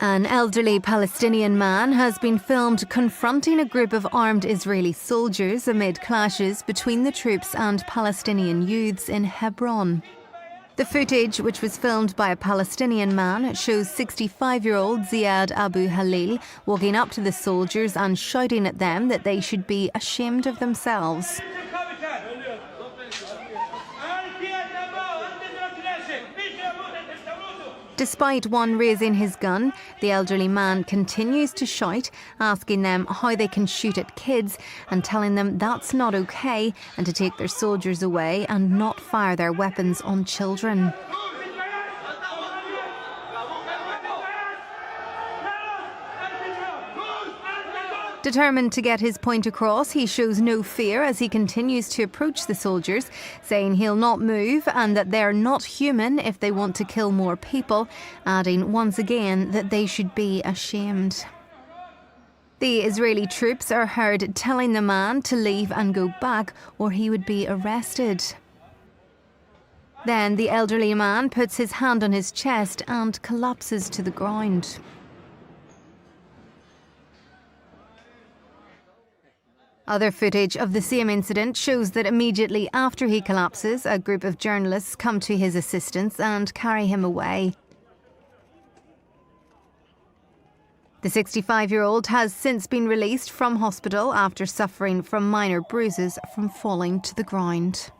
An elderly Palestinian man has been filmed confronting a group of armed Israeli soldiers amid clashes between the troops and Palestinian youths in Hebron. The footage, which was filmed by a Palestinian man, shows 65-year-old Ziad Abu Halil walking up to the soldiers and shouting at them that they should be ashamed of themselves. Despite one raising his gun, the elderly man continues to shout, asking them how they can shoot at kids and telling them that's not okay and to take their soldiers away and not fire their weapons on children. Determined to get his point across, he shows no fear as he continues to approach the soldiers, saying he'll not move and that they're not human if they want to kill more people, adding once again that they should be ashamed. The Israeli troops are heard telling the man to leave and go back or he would be arrested. Then the elderly man puts his hand on his chest and collapses to the ground. Other footage of the same incident shows that immediately after he collapses, a group of journalists come to his assistance and carry him away. The 65-year-old has since been released from hospital after suffering from minor bruises from falling to the ground.